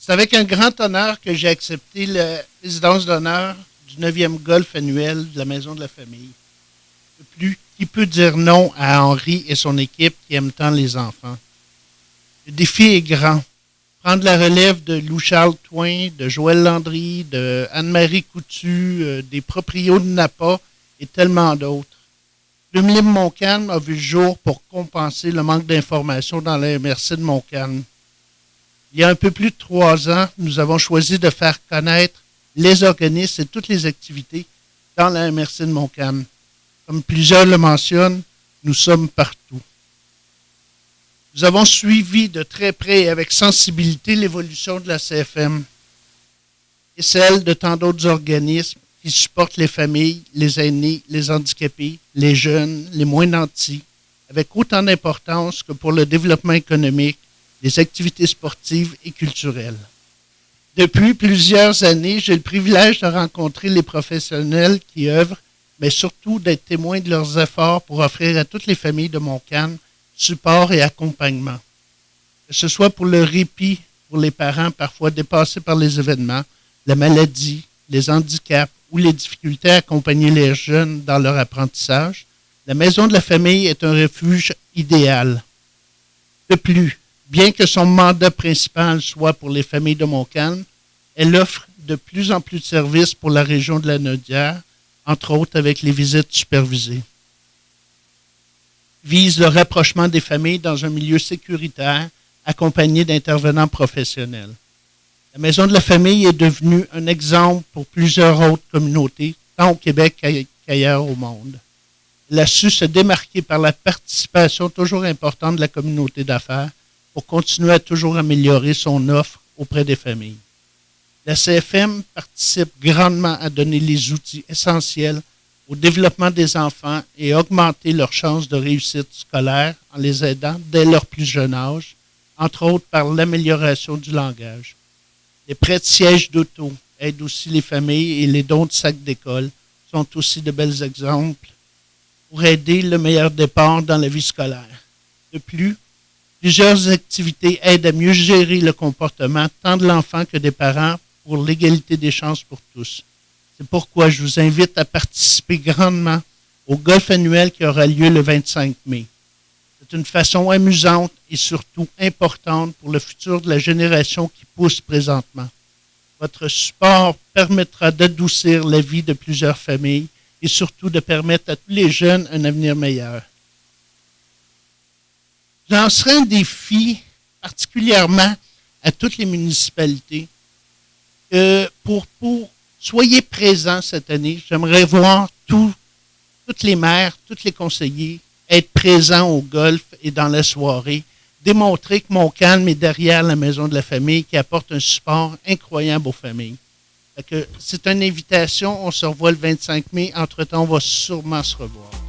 C'est avec un grand honneur que j'ai accepté la résidence d'honneur du 9e golf annuel de la Maison de la Famille. De plus, qui peut dire non à Henri et son équipe qui aiment tant les enfants? Le défi est grand. Prendre la relève de Louis-Charles Twain, de Joël Landry, de Anne-Marie Coutu, des proprios de Napa et tellement d'autres. Plume Libre Montcalm a vu le jour pour compenser le manque d'informations dans la MRC de Montcalm. Il y a un peu plus de 3 ans, nous avons choisi de faire connaître les organismes et toutes les activités dans la MRC de Montcalm. Comme plusieurs le mentionnent, nous sommes partout. Nous avons suivi de très près et avec sensibilité l'évolution de la CFM et celle de tant d'autres organismes qui supportent les familles, les aînés, les handicapés, les jeunes, les moins nantis, avec autant d'importance que pour le développement économique, les activités sportives et culturelles. Depuis plusieurs années, j'ai le privilège de rencontrer les professionnels qui œuvrent, mais surtout d'être témoin de leurs efforts pour offrir à toutes les familles de Montcalm support et accompagnement. Que ce soit pour le répit pour les parents parfois dépassés par les événements, la maladie, les handicaps ou les difficultés à accompagner les jeunes dans leur apprentissage, la Maison de la Famille est un refuge idéal. De plus, bien que son mandat principal soit pour les familles de Montcalm, elle offre de plus en plus de services pour la région de la Naudière, entre autres avec les visites supervisées. Vise le rapprochement des familles dans un milieu sécuritaire, accompagné d'intervenants professionnels. La Maison de la Famille est devenue un exemple pour plusieurs autres communautés, tant au Québec qu'ailleurs au monde. Elle a su se démarquer par la participation toujours importante de la communauté d'affaires pour continuer à toujours améliorer son offre auprès des familles. La CFM participe grandement à donner les outils essentiels au développement des enfants et à augmenter leurs chances de réussite scolaire en les aidant dès leur plus jeune âge, entre autres par l'amélioration du langage. Les prêts de sièges d'auto aident aussi les familles et les dons de sacs d'école sont aussi de bels exemples pour aider le meilleur départ dans la vie scolaire. De plus, plusieurs activités aident à mieux gérer le comportement tant de l'enfant que des parents pour l'égalité des chances pour tous. C'est pourquoi je vous invite à participer grandement au golf annuel qui aura lieu le 25 mai. C'est une façon amusante et surtout importante pour le futur de la génération qui pousse présentement. Votre support permettra d'adoucir la vie de plusieurs familles et surtout de permettre à tous les jeunes un avenir meilleur. Je lancerai un défi particulièrement à toutes les municipalités pour soyez présents cette année. J'aimerais voir toutes les maires, tous les conseillers être présents au golf et dans la soirée, démontrer que Montcalm est derrière la Maison de la Famille qui apporte un support incroyable aux familles. C'est une invitation. On se revoit le 25 mai. Entre-temps, on va sûrement se revoir.